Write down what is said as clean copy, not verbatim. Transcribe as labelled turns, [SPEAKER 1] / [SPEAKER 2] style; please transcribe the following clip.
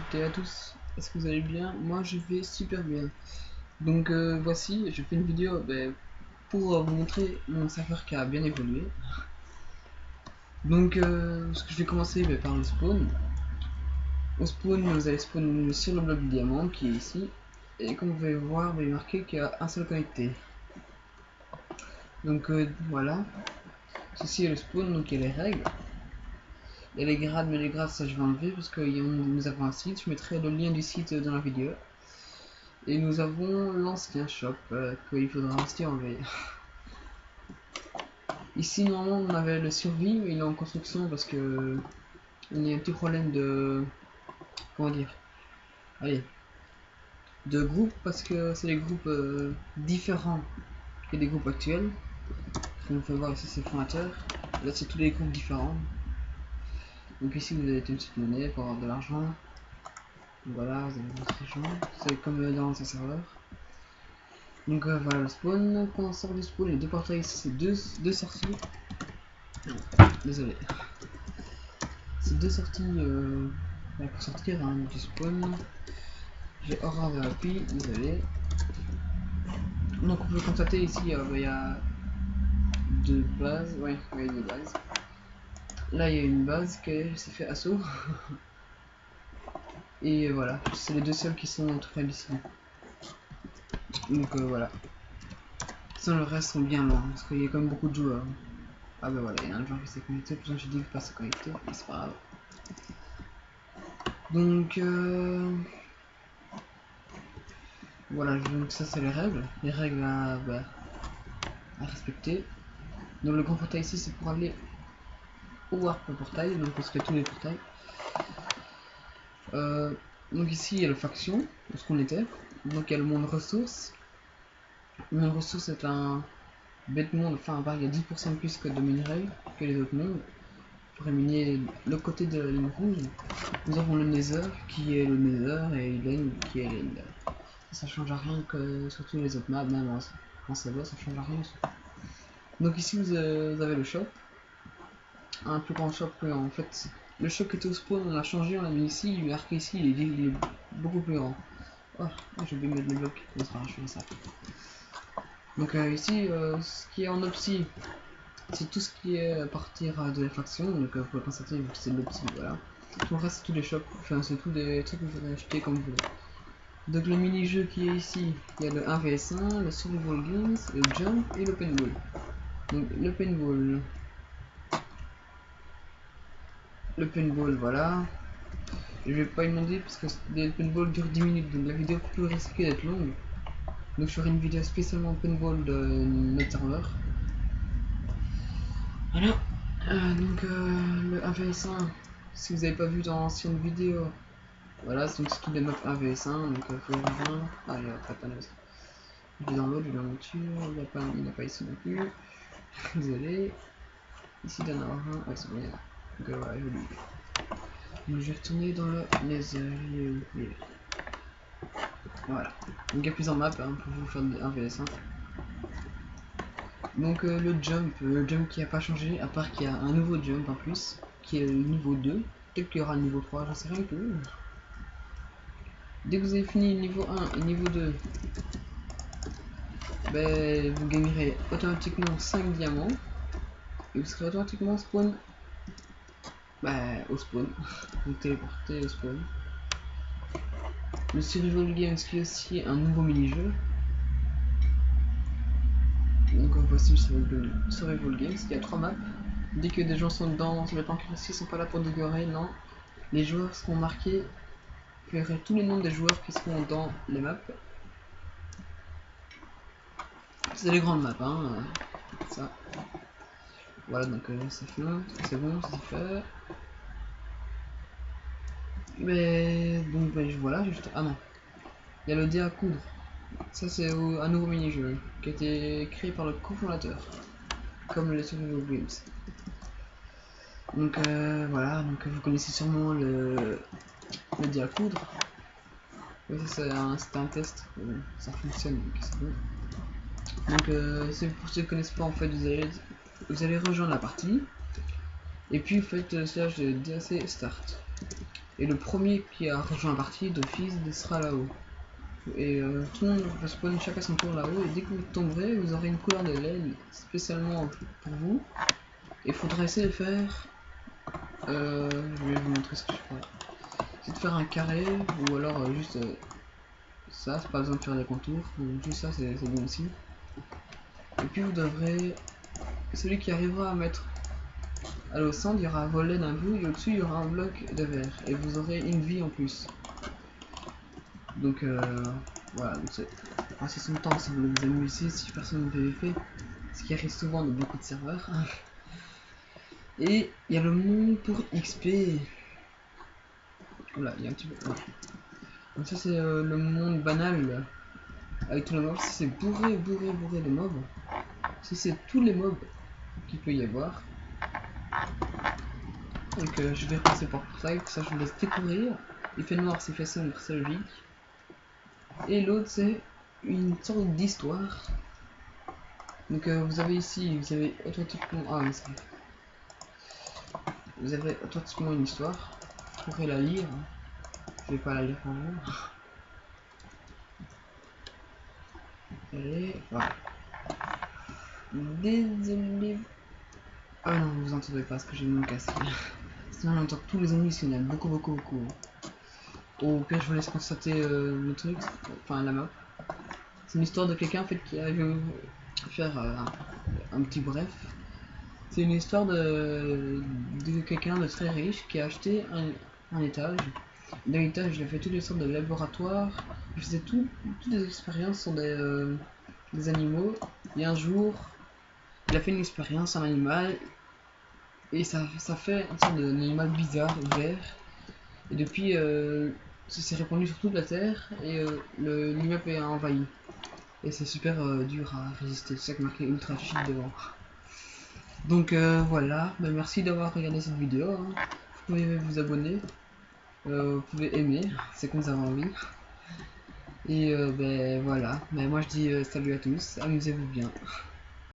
[SPEAKER 1] toutes et à tous, est-ce que vous allez bien? Moi je vais super bien. Donc voici, je fais une vidéo pour vous montrer mon serveur qui a bien évolué. Donc ce que je vais commencer par le spawn. Au spawn, vous allez spawn sur le bloc de diamant qui est ici. Et comme vous pouvez voir, il est marqué qu'il y a un seul connecté. Donc voilà, ceci est le spawn, donc il y a les règles. Il y a les grades, mais les grades ça je vais enlever parce que nous avons un site, je mettrai le lien du site dans la vidéo. Et nous avons l'ancien shop qu'il faudra aussi enlever. Ici normalement on avait le survie, mais il est en construction parce que il y a un petit problème de, comment dire, allez, de groupe, parce que c'est des groupes différents que des groupes actuels. Comme vous pouvez voir ici c'est fondateur, là c'est tous les groupes différents. Donc ici vous avez une petite monnaie pour avoir de l'argent. Voilà, vous avez votre argent, c'est comme dans ces serveurs. Donc voilà le spawn. Quand on sort du spawn, les deux portails ici c'est deux sorties. Désolé. C'est deux sorties pour sortir du spawn. J'ai horreur de l'appui, désolé. Donc on peut constater ici il y a deux bases, deux bases. Là il y a une base qui s'est fait assaut. Et voilà, c'est les deux seuls qui sont en tout cas d'ici. Donc voilà. Sinon le reste sont bien loin, parce qu'il y a quand même beaucoup de joueurs. Ah bah voilà, il y a un joueur qui s'est connecté, pour ça j'ai dit que pas se connecter, mais c'est pas grave. Donc voilà, donc ça c'est les règles à respecter. Donc le grand portail ici c'est pour aller au warp portail, donc on se fait tous les portails. Donc ici il y a le faction, où ce qu'on était. Donc il y a le monde ressources. Le monde ressources est un bête monde, enfin il y a 10% de plus que de minerais que les autres mondes. Pour miner le côté de la ligne rouge, nous avons le nether qui est le nether et l'end qui est l'end. Ça change à rien que sur tous les autres maps, même en serveur ça change à rien. Donc ici vous avez le shop, un plus grand shop que en fait le shop qui était au spawn on l'a changé, on l'a mis ici, il est marqué ici, il est beaucoup plus grand. Oh, j'ai oublié de mettre les blocs, je fais ça. Donc ici ce qui est en opti, c'est tout ce qui est à partir de la faction, donc vous pouvez constater que c'est de l'opti, voilà. Tout le reste c'est tous les shops, enfin c'est tous des trucs que vous pouvez acheter comme vous voulez. Donc le mini-jeu qui est ici, il y a le 1vs1, le survival games, le jump et le paintball. Donc le paintball voilà. Je vais pas y demander parce que le paintball dure 10 minutes, donc la vidéo peut risquer d'être longue. Donc je ferai une vidéo spécialement paintball de notre serveur. Voilà. Donc le 1vs1, si vous avez pas vu dans l'ancienne vidéo, voilà, donc c'est tous les maps 1vs1, donc faut rejoindre. Ah, il n'y a pas de panneau. Je vais dans l'autre, je vais dans l'autre, il n'y a pas ici non plus. Désolé. Ici il y en a un, ouais c'est bon, il y en a. Donc voilà, je l'ai. Donc je vais retourner dans le nether. Voilà. Donc il y a plusieurs maps pour vous faire un vs1. Donc le jump qui n'a pas changé, à part qu'il y a un nouveau jump en plus, qui est le niveau 2. Peut-être qu'il y aura le niveau 3, j'en sais rien que. Dès que vous avez fini le niveau 1 et niveau 2, ben, vous gagnerez automatiquement 5 diamants. Et vous serez automatiquement spawn au spawn. Vous téléportez au spawn. Le Survival Games qui est aussi un nouveau mini-jeu. Donc voici le Survival Games, il y a 3 maps. Dès que des gens sont dedans, les pancréatiques sont pas là pour décorer, non. Les joueurs seront marqués, vous verrez tous les noms des joueurs qui seront dans les maps. C'est les grandes maps, hein, ça. Voilà, donc c'est fait, c'est bon, c'est fait. Mais donc voilà, juste. Ah non, il y a le dé à coudre. Ça c'est un nouveau mini-jeu qui a été créé par le cofondateur, comme le Survival Games. Donc voilà, donc vous connaissez sûrement le dé à coudre. Oui, c'est un test, ça fonctionne, donc c'est bon. Donc pour ceux qui ne connaissent pas, en fait, vous allez rejoindre la partie, et puis vous faites slash DAC start. Et le premier qui a rejoint la partie d'office sera là-haut. Et tout le monde va spawn chacun son tour là-haut. Et dès que vous tomberez, vous aurez une couleur de l'aile spécialement pour vous. Et il faudra essayer de faire. Je vais vous montrer ce que je fais. C'est de faire un carré ou alors juste ça. C'est pas besoin de faire des contours. Donc, juste ça, c'est bon aussi. Et puis vous devrez. Celui qui arrivera à mettre. Au centre, il y aura un volet d'un bout et au-dessus, il y aura un bloc de verre. Et vous aurez une vie en plus. Donc voilà, donc passer son temps si vous voulez vous amuser, si personne ne l'avait fait, ce qui arrive souvent dans beaucoup de serveurs. Et il y a le monde pour XP. Voilà, il y a un petit peu. Ouais. Donc ça c'est le monde banal avec tous les mobs. Si c'est bourré de mobs, si c'est tous les mobs qu'il peut y avoir. Donc je vais repasser par ça, ça je vous laisse découvrir. Il fait noir, s'il fait sombre, c'est logique. Et l'autre c'est une sorte d'histoire. Donc vous avez ici, vous avez automatiquement, vous avez automatiquement une histoire. Vous pourrez la lire. Je vais pas la lire pour vous. Allez, voilà. Désolé. Ah non, vous entendez pas ce que j'ai mon casque. Sinon on entend tous les ennemis, il y en a beaucoup. Au pire je vous laisse constater le truc, enfin la map. C'est une histoire de quelqu'un en fait qui a vu faire un petit bref. C'est une histoire de quelqu'un de très riche qui a acheté un étage. Dans l'étage, il a fait toutes les sortes de laboratoires. Il faisait toutes des expériences sur des animaux. Et un jour, il a fait une expérience sur un animal. Et ça fait une sorte d'animal bizarre, vert. Et depuis, ça s'est répandu sur toute la Terre. Et l'immeuble est envahi. Et c'est super dur à résister. C'est ça qui est marqué ultra cheat devant. Donc voilà, merci d'avoir regardé cette vidéo. Hein. Vous pouvez vous abonner, vous pouvez aimer, c'est comme vous avez envie. Et ben voilà, mais moi je dis salut à tous, amusez-vous bien.